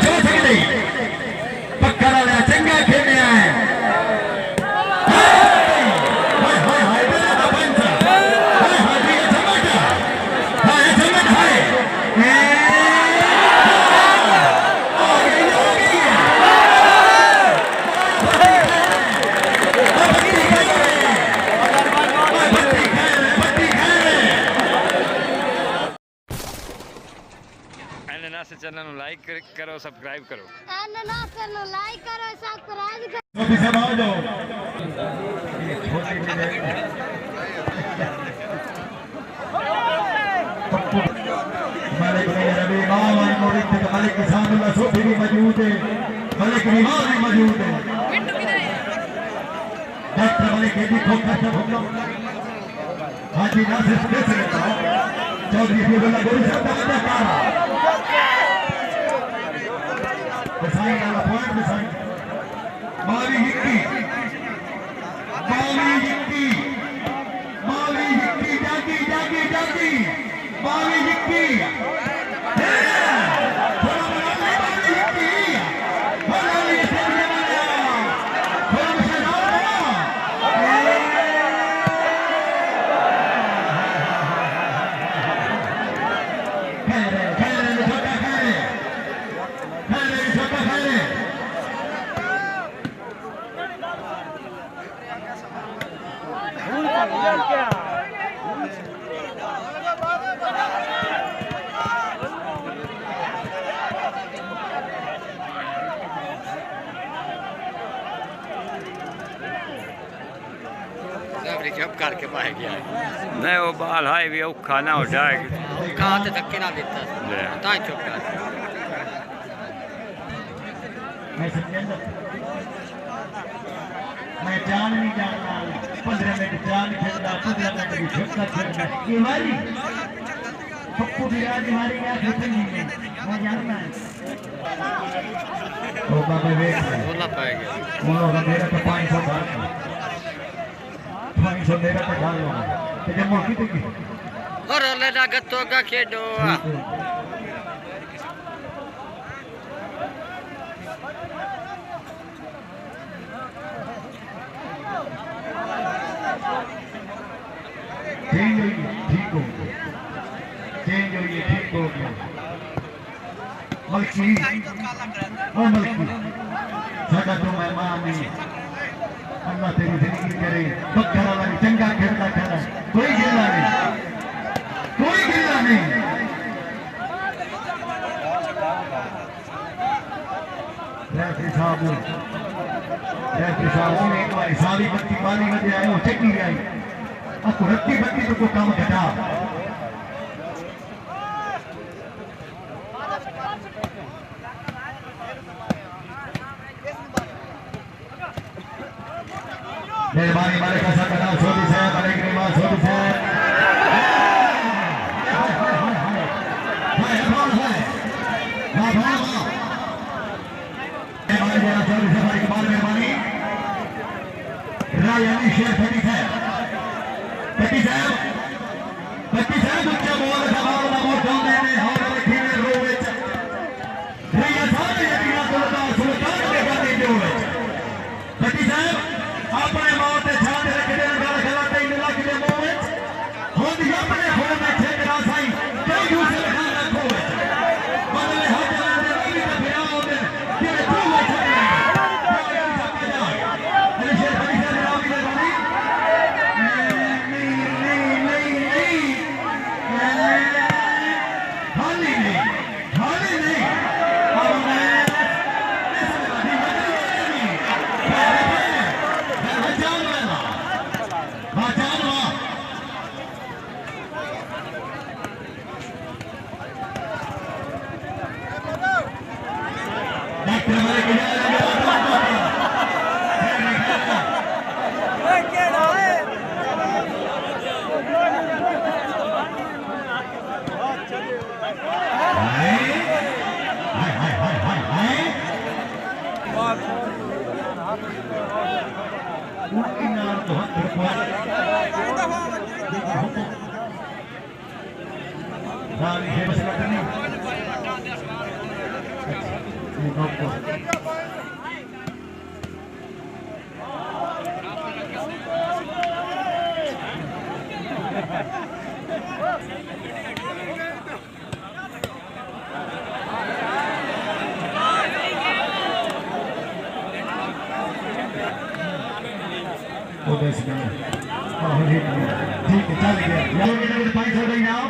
छोड़ सकते पक्का वाला चंगा खेलने आए चैनल लाइक करो सब्सक्राइब करो लाइक करो सब्सक्राइब करो मलिक किसानुल्लाह सोफी भी मौजूद है मलिक रिवाज भी मौजूद है डॉक्टर मलिक जी खोखा सब हुक्म हाजी नासिर कैसे चौधरी हिबुल्लाह गोरी साहब का अदाकार बसाई वाला पॉइंट बसाई मावी हिक्की जागी जागी जागी मावी हिक्की करके पाए गया नहीं वो बाल हाई भी औखा ना हो जाएगी कहाँ से धक्के ना देता ताई चुप कर मैं जान नहीं जानता 15 मिनट जान खेलता 15 मिनट भी खेलता खेलता ये हमारी पप्पू बिराज हमारी क्या खेलते नहीं है मैं जानता है ओ बाबा वेट बोलना पाएगा बोलो मेरा तो 500 डाल 500 मेरा तो डाल लो तेरे मोटी तो की और ले ना गत्तो का खेडो ठीक हो गया मलकी ओ मलकी साडा तो मेहमान नहीं अल्लाह तेरी जिंदगी करे बकरा वाला चंगा खेलता खेला कोई गिला नहीं रेफरी साहब ने एक बार सारी बत्ती पानी में आए वो चेक नहीं आई अब रत्ती बत्ती तो काम घटा मेहरबानी मालिक का सकना सोदी से मालिक रिमा सोदी से मेहरबानी रायानी शेर फटी है पति साहब बच्चे बोल सवाल ना वो जाने ने और खेले रोवे भैया सारे यदि सुल्तान के गाने जो पति साहब अपने मौत छाड़ रखे गल खिलाते लग के मोह खुद अपने होने में ठेकरा साई कई दूसरे खाना खो बदले हो जाने नहीं तो फिर आओगे कि तू बैठा है शेर फटी साहब रावी ने बोली ठीक है चल गया नंबर 5 हो गई नाम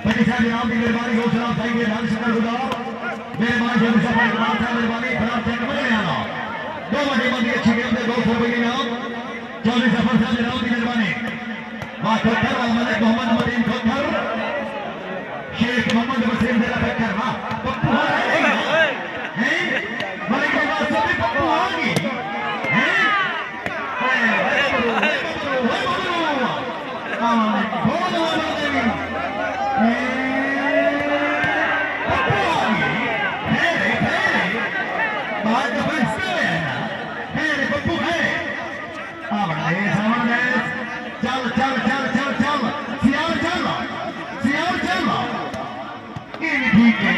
बड़ी साहब नाम की मेहरबानी हो सलाम चाहिए लाल शंकर खुदा मेहरबानी जो सफर नाम था मेहरबानी खराब चेक बने आना दो बड़े बंदी अच्छी गेम से 200 रुपए की नाम 24 सफर साहब नाम की मेहरबानी वाह मलिक मोहम्मद मदीन खोखर शेख मोहम्मद वसीम दे टक्कर वाह पप्पू हैं मलिक के बाद सभी पप्पू आएंगे हैं चल चल चल चल चल सियार चल सियार चल ये भी ठीक है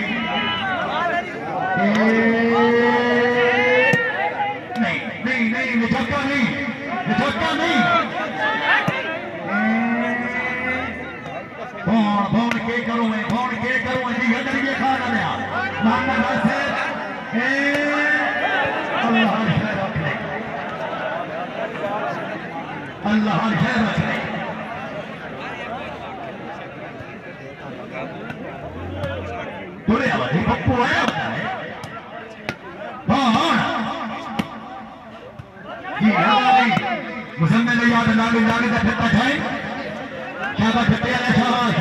नहीं नहीं नहीं निचक्का नहीं फोन के करूं मैं जी अंदर ये खाना मैं मोहम्मद नासिर अल्लाह खैर रखे बोले भाई पप्पू आया होता है हाँ जी मुसलमान ने याद लाली लाली का फिर है शाबाश तेरा शाबाश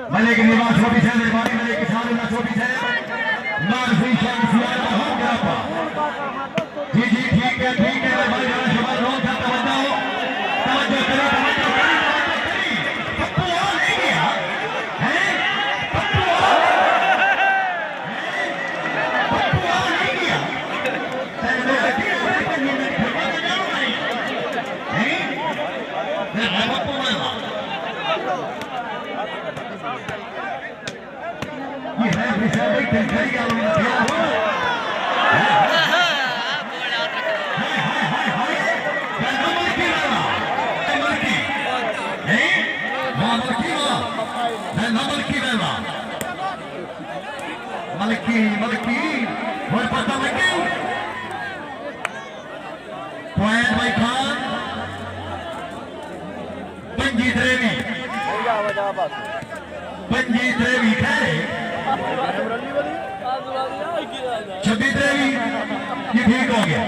मलिक निवास छोटी से मेहरबानी मलिक किसान ना छोटी से मानसी शान सियार का हो गया जी जी ठीक है भाई जरा शबाश लोग का तवज्जो करो पप्पू आ नहीं गया हैं पप्पू आ नहीं गया पप्पू ये है विशाल टेंशन का मलकी और पता लगे पॉइंट भाई खान पंजी द्रेवी खैर 26 द्रेवी ये ठीक हो गया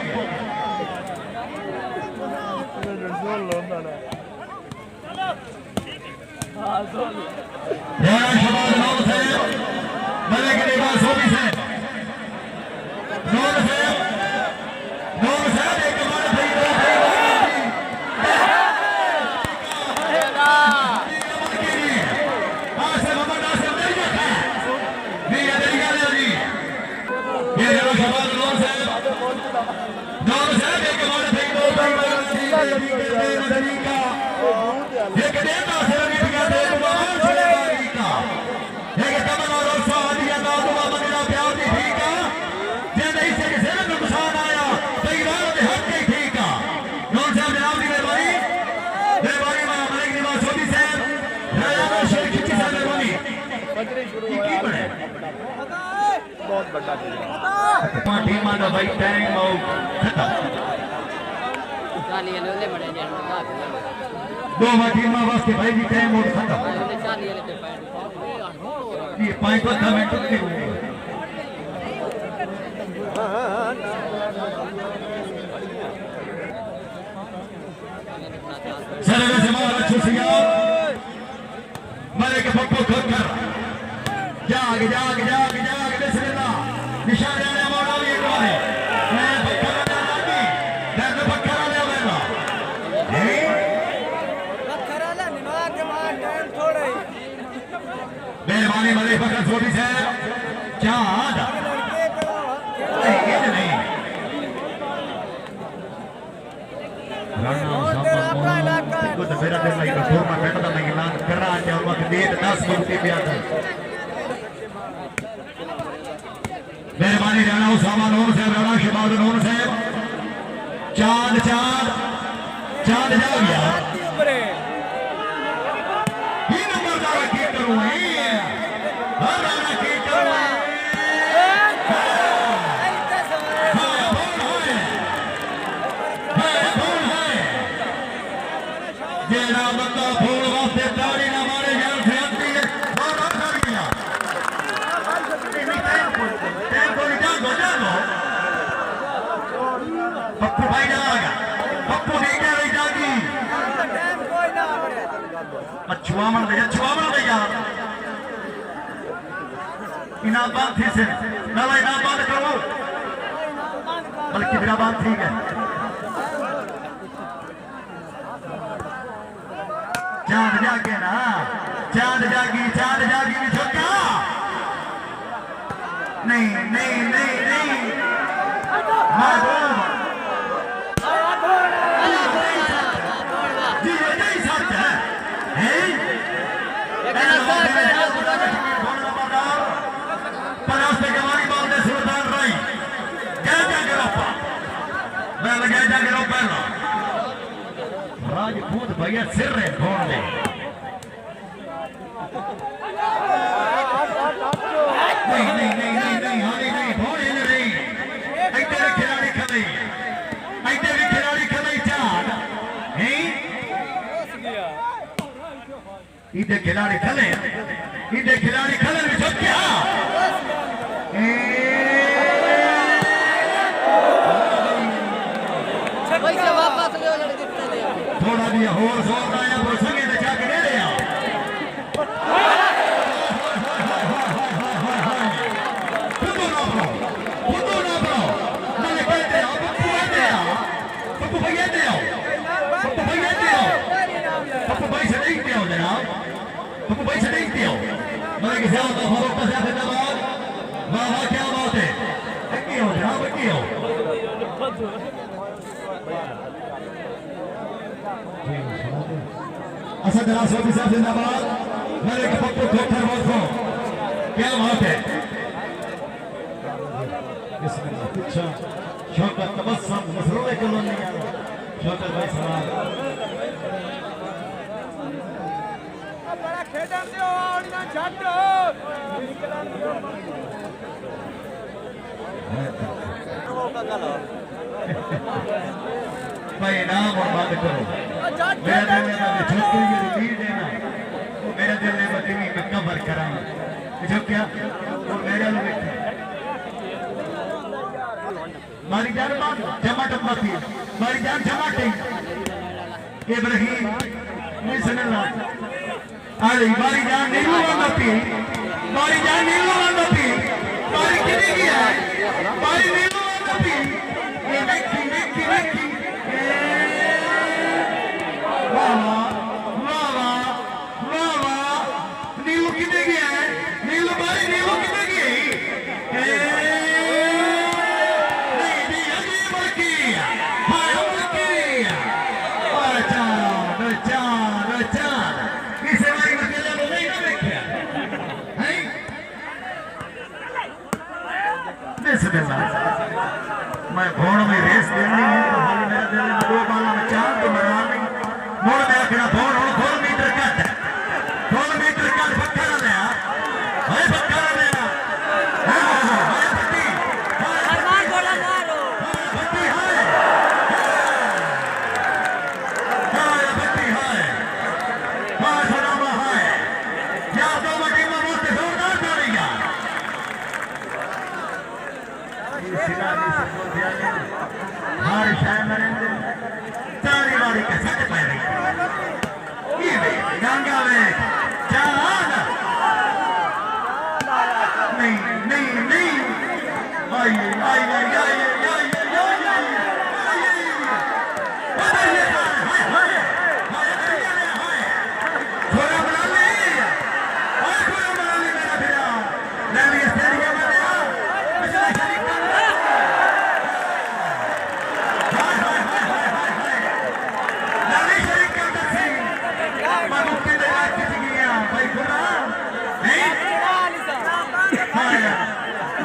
शबाज नौर साहब मले के लिए सोबी साहब नौर साहब एक बार सही टीमां दा भाई टाइम आउट खत्म चालीस ले बड़े जन दोवां टीमां वास्ते भाई जी टाइम आउट खत्म चालीस ले ये 5 मिनट की होगी सरवे से मारा छुसिया मरे के पप्पो ठोकर जाग जाग जाग जाग बिस्मिल्लाह निशाने ने मोड़ा भी एक बार मैं पक्का ले लागी दर्द पक्का ले आवेगा पत्थरा ले निमार के मार टाइम थोड़े मेहरबानी मले पक्का छोटी से चाँद नहीं तो मेरा दिल नहीं तो मैं बैठता नहीं ना कर रहा है और वक्त डेट 10 मिनट पे आता है मेहरबानी राणा उसामा नूर साहब राणा शहबाज नूर साहब चांद चांद चांद जा गया ये नंबर दावा की करूं हर राणा की करूं जेड़ा बंदा फोन वास्ते ताड़ी ना मारे जान से आती है और कर गया टाइम को जागो जागो पप्पू भाई जा गया पप्पू नहीं जा रही जागी टाइम कोई ना बड़े छुआमन दे यार इनाम बात थी से ना इनाम बात करो बल्कि मेरा बात ठीक है चांद जागे ना चांद जागी भी छोटा नहीं नहीं नहीं नहीं जी ये नहीं सच है परास्ते कमारी बाल दे सुल्तान राई गए जाके रोपा मैं लगे जाके रोपा राजपूत भैया सिर रहे फोन ले नहीं नहीं नहीं नहीं नहीं हानी नहीं फोन हिल रही इधर खिलाड़ी खिलाई चांद इधर खिलाड़ी खले भी सब क्या पैसे वापस ले थोड़ा भी होर जोर आया वो संगे ते जाके ले लिया खुदो ना ब्रो मैंने कहते आओ पप्पू भैया दे आओ पप्पू भाई से नहीं दे आओ जनाब पप्पू भाई से नहीं दे आओ मैं के साथ तो फरोख का साथ जवाब वाह वाह क्या बात है की हो जनाब की हो असद राष्ट्रपति साहब जिंदाबाद मेरे के पप्पू ठोकर वालों क्या बात है अच्छा शौकत तबस्सुम मसरूर कॉलोनी शौकत भाई सलाम बड़ा खेडन दे और ना छट भाई नाम और बात करो मेरा दिल ने छोटी ये रीड देना मेरा दिल ने बदली में कवर कराई जो क्या और मेरे लिए बैठे मारी जान बात जमा टप्पा थी मारी जान जमा थी इब्राहिम बिस्मिल्लाह अरे मारी जान नीलू वंदती मारी जान नीलू वंदती मारी कितनी की है मारी नीलू वंदती ये देखी नीलू कितने गया है नीलू कितने गई नहीं दी अगली बल्कि हाय बल्कि चार इसे भाई अकेले लोग नहीं ना देखे हैं बिस्मिल्लाह मैं घोड़ में रेस देनी है तो भाई मेरा दिल में दो बाला में चार तो मरा नहीं मोड़ में आखिर घोड़ 2 मीटर कट 2 मीटर कट पक्का ले आ भाई पक्का ले आ हर शहर चारी वाली के सट पै रही ये वे गंगा में चांद नहीं नहीं नहीं आई आई आई आई आई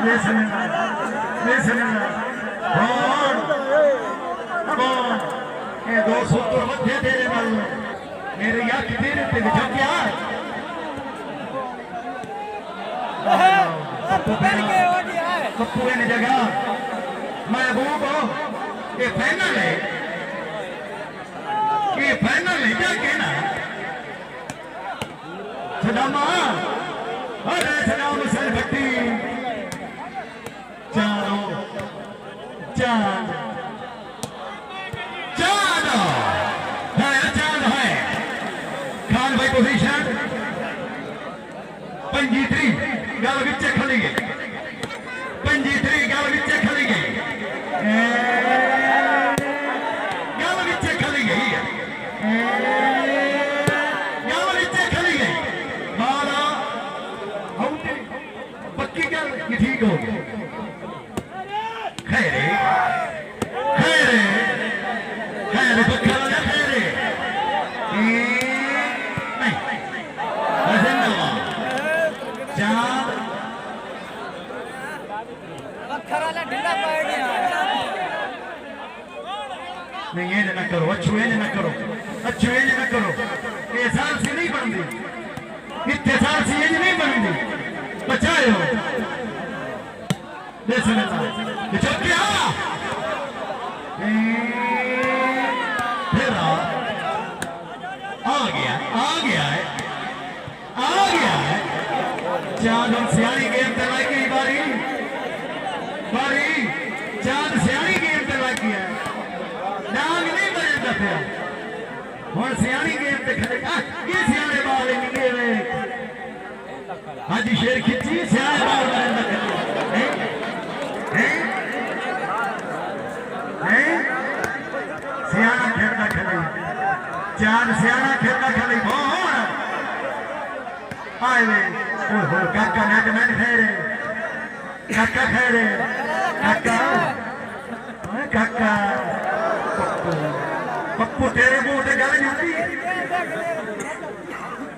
Listen, ये 200 मध्य तेरे नाल मेरे याद तेरे ते विच क्या कप्पू ने जगह महबूब ये फाइनल है जाके ना सदामा अरे सदाम हुसैन भट्टी चांद चांद चांद है खान भाई पोजीशन 25 गल विच खड़ी गई 25 गल विच खड़ी गई गल विच खड़ी गई गल विच खड़ी गई मारा आउट पक्की गल कि ठीक हो गया खैरे खैरे खैरे पक्का लगा खैरे नहीं जिंदाबाद चांद पत्थर वाला ढीला पड़ गया नहीं ये ना करो अच्छू ये ना करो अच्छू ये ना करो ये साल से नहीं बनती इतने साल से ये नहीं बनती बचाओ देखो ना ये चल क्या फिर आ गया है चांद हम सियानी गेम चलाई गई बारी चांद सियानी गेम चलाई गया नाग नहीं बजता पिया हुण सियानी गेम ते खड़े ये सियाने बाल निकले वे हाजी शेर खिच्ची सियाने बाल सियाना खेलता खड़ी चांद सियाना खेलता खड़ी बोल आए वे ओहो काका नाक मैन खेरे काका खेरे काका पप्पू तेरे मुंह से गल नहीं होती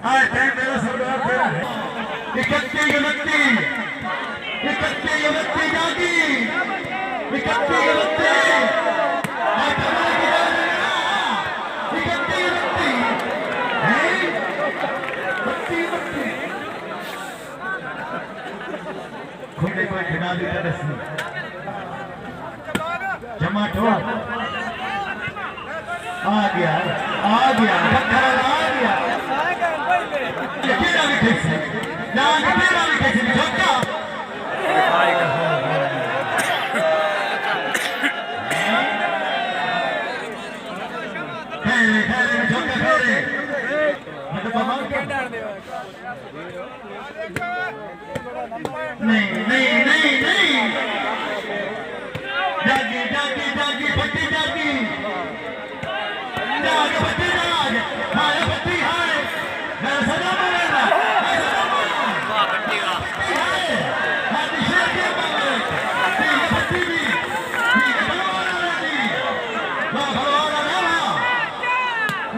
आज टाइम मेरा सरदार तेरा है 31 जागी 31 कोई खिला दी जमाटो आ गया पत्थर आ गया केड़ा भी ठीक से ना केड़ा भी ठीक से झोका खेले झोका खेले मतलब बाबा के डर दे नहीं जागी पट्टी जागी पट्टी जाग हाय पट्टी हाय मैं सदा बोलेगा हाथी शेर के मांगे पट्टी भी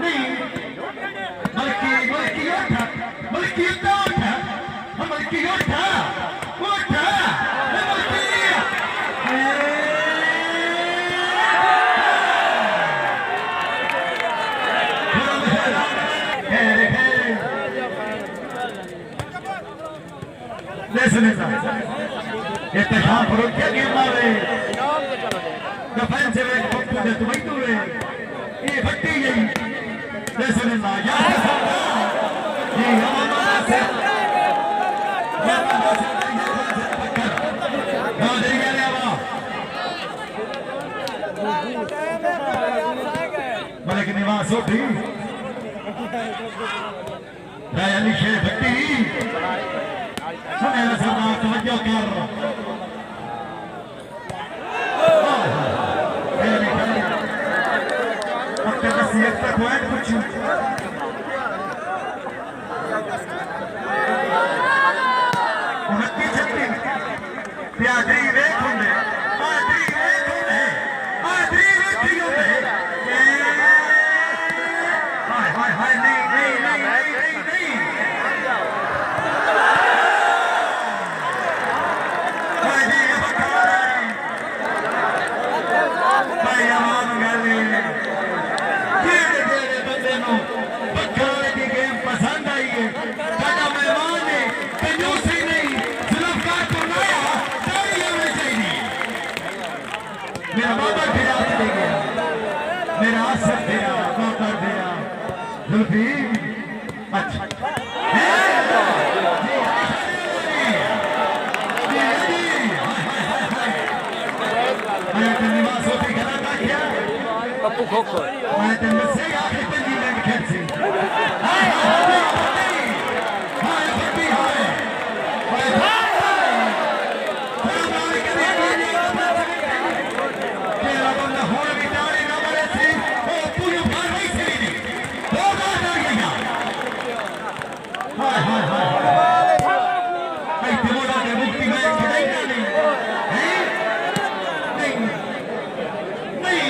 नहीं मलकी उठा इत्तेफाक फरोख क्या गेम मारे डिफेंसिव एक पप्पू दे तुम्हें तो रे ये फट्टी गई जैसे ने ना यार ये हमारा से ना दे गया निवास उठी राया लिखे भट्टी सुने सरदार तवज्जो कर अपने नसीहत का पॉइंट पूछूं उनकी छत्ती प्यादरी वेख होंगे आदरी वेख होंगे आदरी वेखी होंगे हाय हाय हाय नहीं नहीं नहीं नहीं नहीं नहीं हाय जी ये बता भाई अमान गाली जेड़े जेड़े बंदे नो बकराले की गेम पसंद आई है साडा मेहमान है कंजूसी नहीं जुल्फकार को लाया सारी होनी चाहिए मेरा बाबा फिरा ले गया मेरा आसर फिरा बाबा फिरा जुल्फी अच्छा पप्पू खोखो मैं तेन दसेगा कि 5 मिनट खेलसी हाय भट्टी हाय तेरा बंदा होने भी डाले ना मरे सी ओ पूरी भार नहीं सी दो बार डाल गया हाय हाय हाय ऐ तिमोड़ा के मुक्ति में खड़ाई नहीं है नहीं नहीं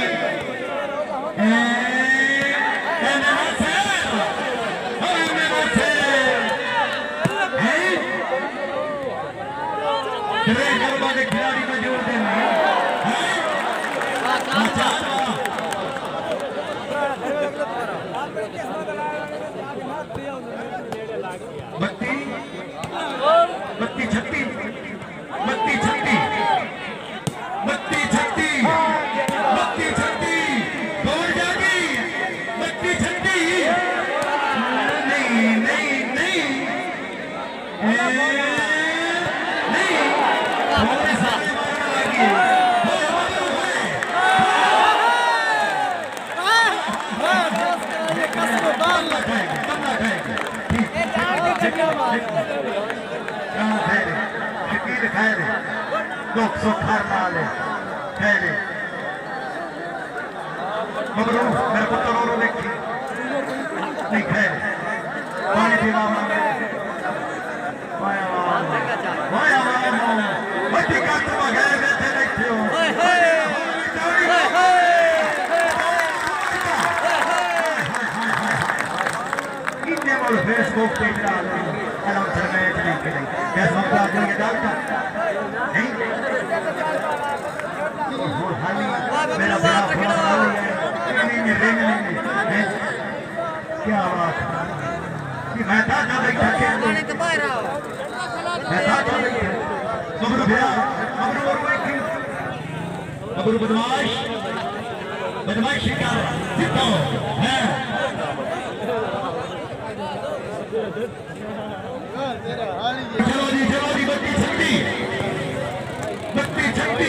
खिलाड़ी में जोड़ देना बत्ती बत्ती छत्ती बत्ती छत्ती बत्ती छत्ती बत्ती छत्ती दौड़ जागी बत्ती छत्ती नहीं नहीं नहीं नहीं थोड़े सारे मारने लगी मेरे पुत्र रो देखी नहीं खैर पानी पीवा बच्ची का तुम बगैर बैठे बैठे हो फेसबुक पे अनाउंसर में कैसे मौका देंगे डालता नहीं मेरा बड़ा क्या बात कि मैं था ना बैठा के मैं था ना बैठा मगरू भैया मगरू और बैठी मगरू बदमाश बदमाश शिकार जितो है चलो जी बत्ती छत्ती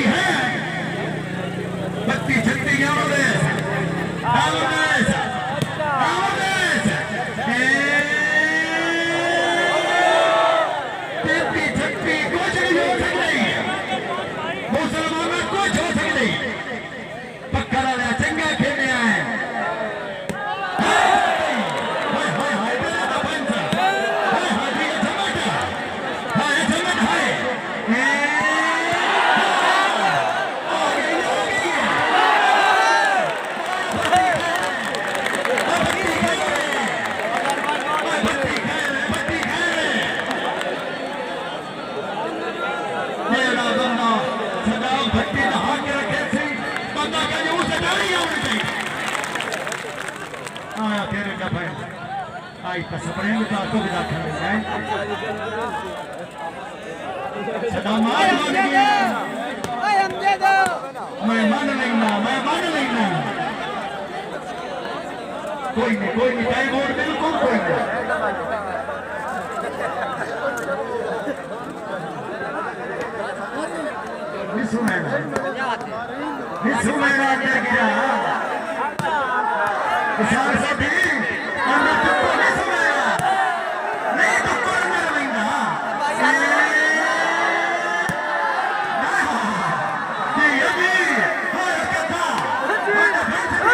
है बत्ती छत्ती तेती छत्ती कुछ नहीं हो सकती मुसलमान में कुछ हो सकती पक्का वाला चंगा खेलने आए आई का सपने में तो आपको विदा कर है सदा मान गया मैं मान लेना कोई नहीं टाइम और बिल्कुल कोई नहीं सुनेगा क्या गया किसान साथी अंदर तुक्को नहीं सुनाया नहीं तुक्को अंदर रविंदा जी अभी हर कथा बड़ा फैसला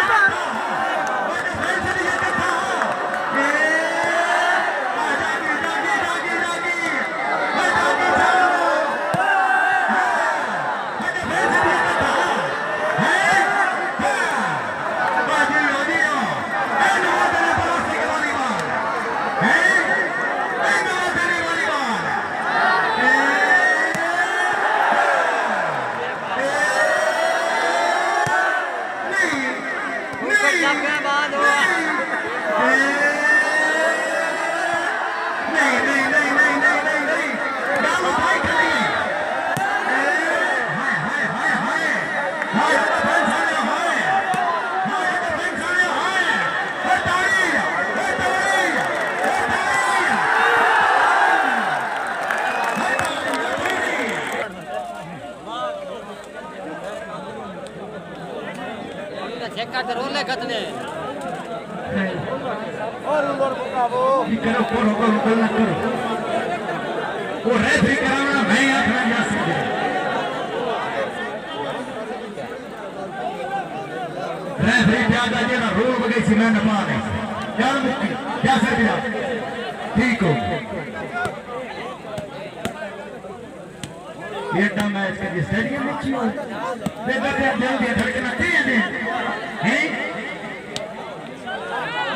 रोले कतने करो करो करो करो करो वो रेफरी कराना नहीं आखना जा सकते रेफरी ज्यादा जेना रोल बगई सी मैं न पाने यार मुक्ति क्या कर दिया ठीक हो ये टाइम मैच के स्टेडियम में क्यों दे बैठे जल्दी धड़कना तेज दे हैं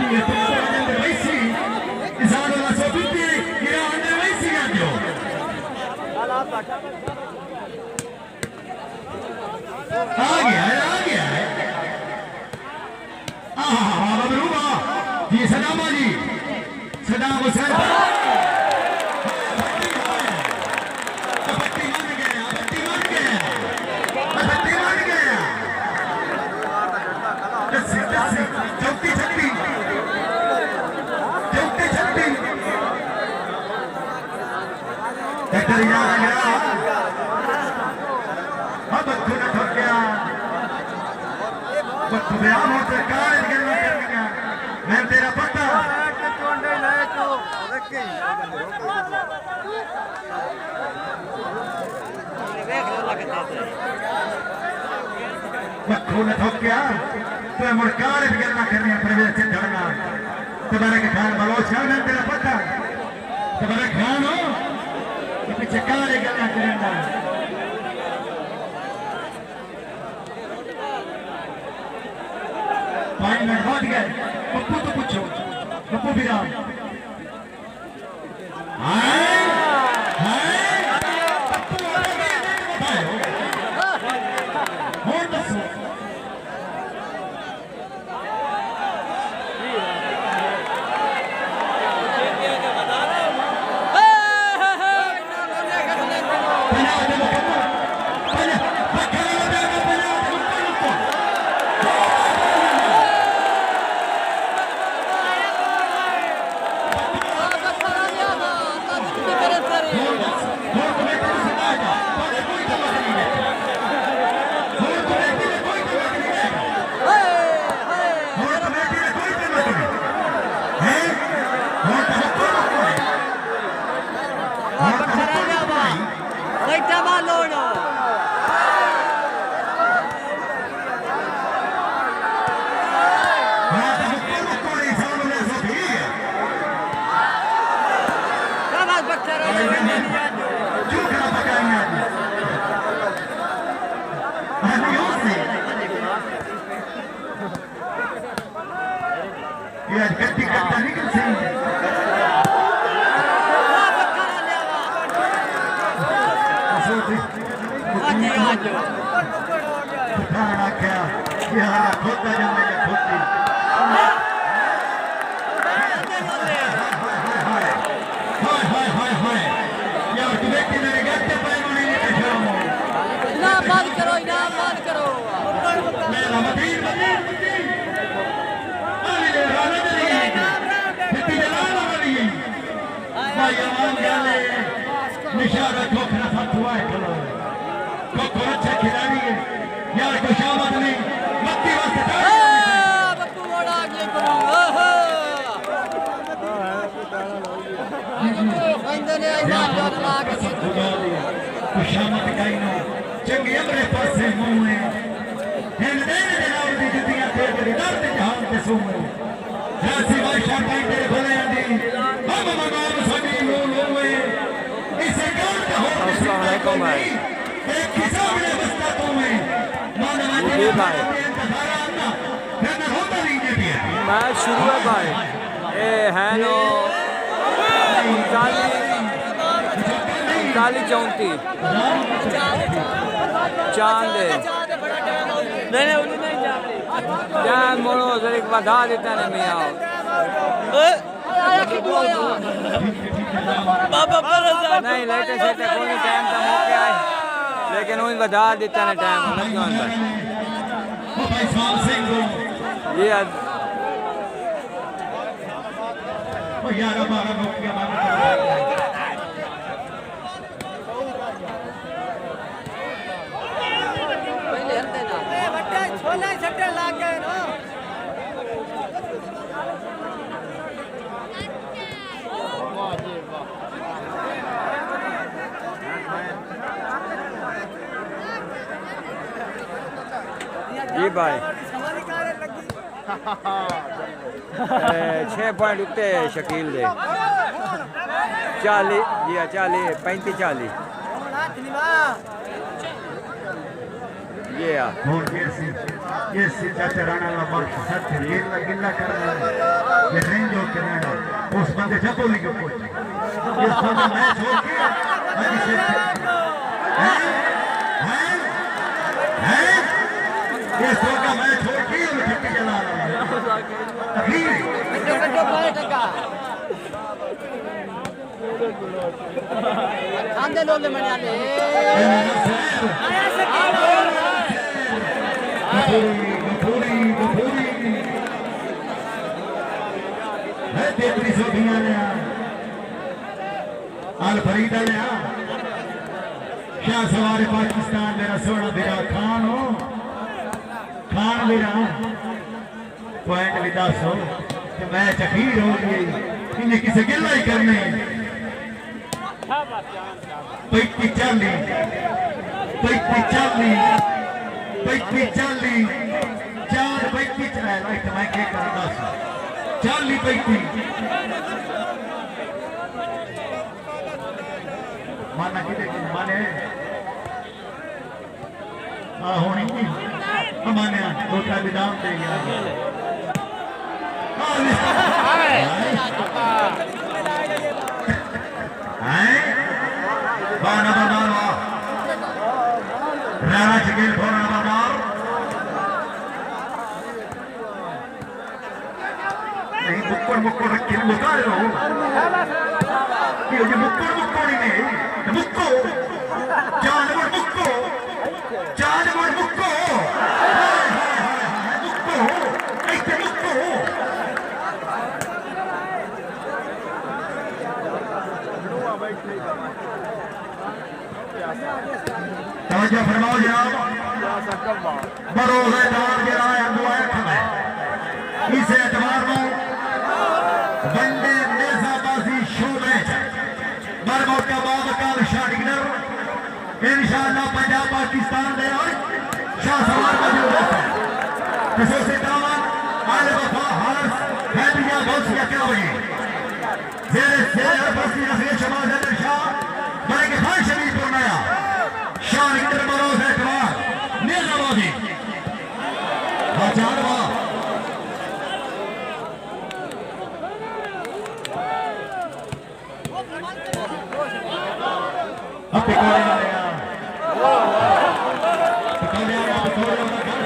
ये तो अंदर वैसी इजाज़त वाला सोचती है ये अंदर वैसी आ जाओ आ गया है बबरूबा जी सदाम हुसैन चौकी छक्की अब बच्चों ने ठोक गया मैं तेरा पता बच्चों ने ठोक गया तो मुड़कार करना करने प्रवेश से झड़ना तुम्हारे के खान बलोच खान मैं तेरा पता तुम्हारे खान हो तो पीछे कार करना करना 5 मिनट बाद गए पप्पू तो पूछो पप्पू विराम तेरे पासे मुंह है हिल दे जनाब दी जुतियां ते तेरे दर्द जहान ते सूह रासी बादशाह भाई तेरे भले आंदी हम मगाम सभी लो लोए इसे कौन का हो अस्सलाम वालेकुम भाई एक हिसाब ने बस्ता तू में मानवा जी भाई इंतजार आना फिर ना होता नहीं ये भी मैच शुरू है भाई ये है नो 39-34 चांद नहीं जान मोड़ो जरा बधा देता ने मियाँ नहीं लेटे सेटे कोई टाइम तो मौके आए लेकिन वही बधा देता ने टाइम अलग क्यों होता है भाई साहब सिंह ये ओ यार हमारा मुखिया मांग बट्टे छोले छट्टे लाग गए ना जी भाई 6 पॉइंट उत्ते शकील दे 40 जी 35-40 ये और ये सी चाचा राणा का बख्श सच गिल्ला करना ये रेंजो के रहना उस बंदे चपोली को कोच इस बंदे मैच हो के ये सो का मैच हो के वो ठिक्की चला रहा है तकलीफ आंदे लोग मने आले गफूरी है तेतरी सोभियां ने अल फरीदा ने शाह सवार पाकिस्तान मेरा सोना बेरा खान हो खान मेरा पॉइंट भी 10 हो तो मैच अखीर हो गई इन्हें किसे गिल्ला ही करने 35-40 4 35 चलाया तो मैं क्या करना 40-35 माना कि माने होनी माने छोटा विधान दे गया बाना बाना राणा शकील फोना बाना नहीं मुक्कोड़ रखी बता रहे हो ये मुक्कोड़ ही नहीं मुक्को जानवर मुक्को ऐसे मुक्को तवज्जो फरमाओ जनाब बरोज़े दार गिराए दुआएं खमे इस एतवार को वनडे नेज़ाबाजी शोबे मरमौका बाबकाल शागिर्द इंशाअल्लाह पंजाब पाकिस्तान दे और शाह सवार मौजूद है खसूसी दामन आले वफा हारस हैबिया बौसिया क्या हुई जेरे बसी रफी शमाज शाह बड़े के खान शरीफ बनाया शाह इधर बरोज़ एतवार नेज़ाबाजी बचावा अब पिकोड़े आया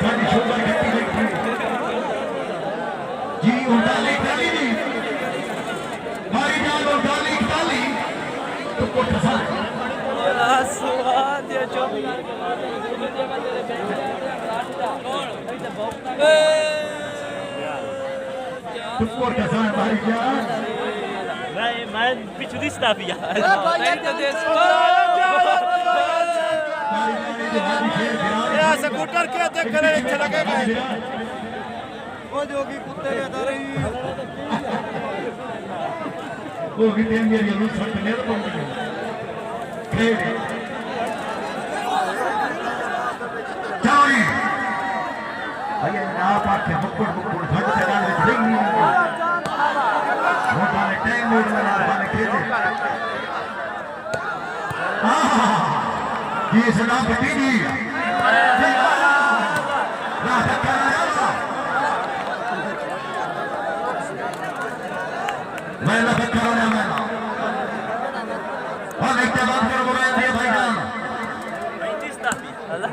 सारी शोभा इकट्ठी देखी जी उड़ाली ताली दी मारी जान उड़ाली ताली तो कोट सा स्वाद ये जो तो कोट सा मारी जान मैं पीछे दिसता भी यार स्कूटर के देख कर चला गया वो जोगी कुत्ते ने धरी वो भी देंगे ये लोग सब ने तो खेल के मुकुड़ मुकुड़ घट के नाल विच रही नहीं होता ने टाइम मोड़ में नाल बन खेले ये सदा पटी जी ना धक्का ना मैं लगा करूंगा मैं और एक बात करो बोल रहे भाई जान 35 tapi. Alah.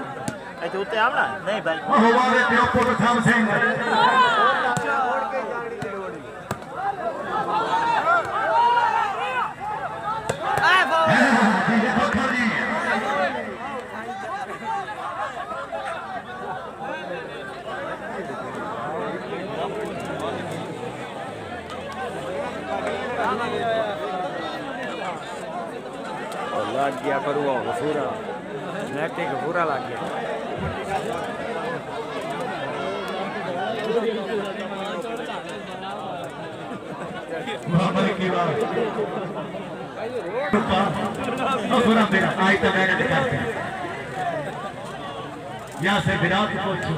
Itu utte amna? Nahi bhai. हुआ वे तेरे को थाम सिंह ये धोखा जी लग गया करूँ पूरा नेट के पूरा लग गया मोहम्मद की बात पूरा मेरा आई तो मैंने दिखा यहाँ से विराट को छू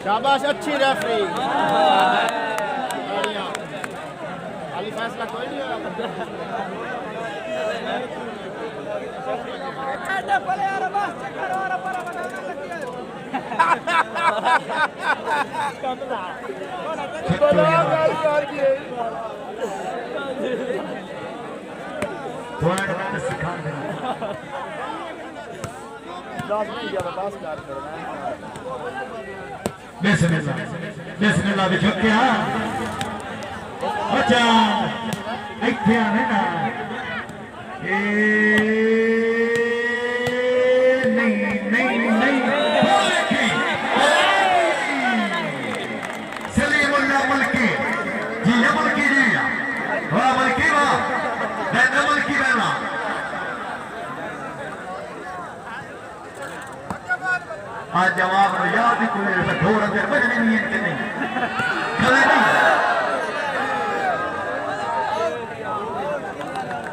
शाबाश अच्छी रेफरी बढ़िया खाली फैसला कोई नहीं होगा सिखा बिस्मिल्लाह भी झुकिया अच्छा ਇੱਥੇ ਆਨੇ ਨਾ नहीं सलीमुल्लाह मुल्की जी ये मुल्की जी वाह मुल्की वाह मैं मुल्की बना आज जवाब याद ही कोई ऐसा ढोर अंदर बजने नहीं है कि नहीं खले नहीं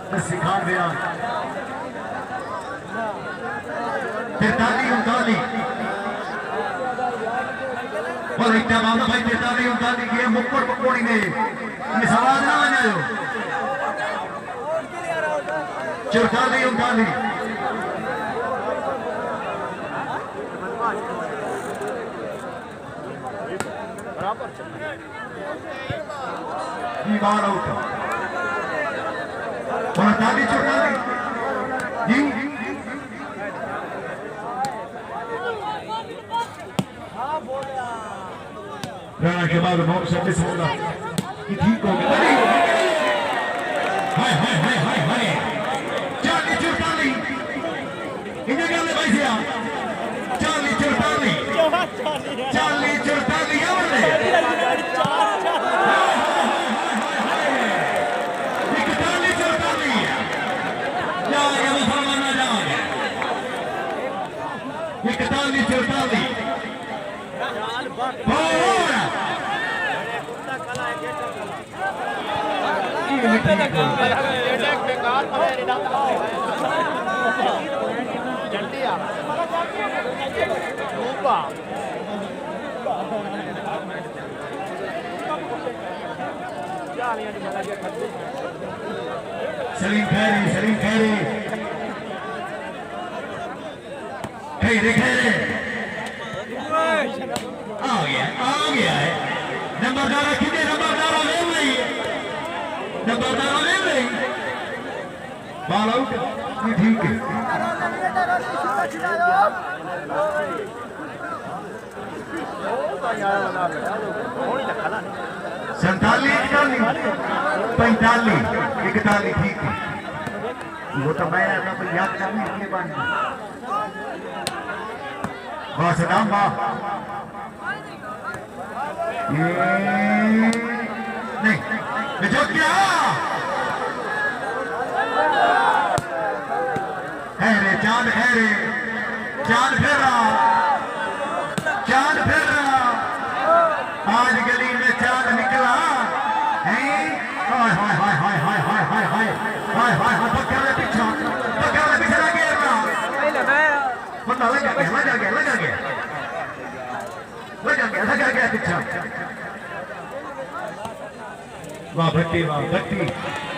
तो सिखा दिया तिरताली उनताली और एक जवाब भाई तिरताली उनताली की मुक्कड़ पकोड़ी ने ये सवाल ना आ जाओ चौताली उनताली बाल आउट और ताली चौताली जी राणा के बाद मौत से होगा कि ठीक हो गया हाय हाय हाय हाय हाय चाली चौताली इन्हें क्या ले भाई से चाली चौताली चाली चौताली हमने इकताली चौताली जाएगा मुसलमान ना जाएगा इकताली चौताली जल्दी आ सलीम खैरी खैरे आ गया है नंबरदार कितने नंबरदार ले रही है नंबरदार ले रही बाल आउट ये ठीक है संताली 45 41 ठीक है वो तो मैं याद करने के लिए बन बस नाम बा नहीं जो क्या हैरे चांद फिर रहा आज गली में चांद निकला है हाय हाय हाय हाय हाय हाय हाय हाय हाय हाय हाय बंदा लगा गया पीछा वाह भट्टी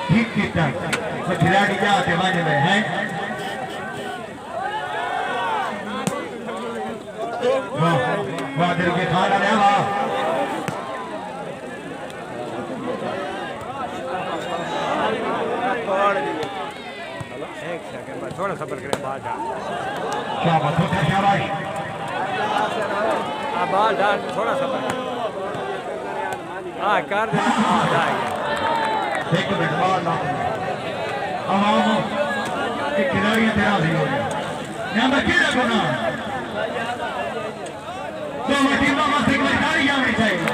ठीक किया खिलाड़ी जाते वन में है वाह दिल के खाना लिया वाह एक सेकंड बस थोड़ा सब्र करें बाहर डाल क्या बात है शाबाश बाहर डाल थोड़ा सब्र हाँ कर देना हाँ जाए एक मिनट बाद आवाम के खिलाड़ी तैयार नहीं हो गए यहाँ पर क्या गुना तो टीम में खिलाड़ी आनी चाहिए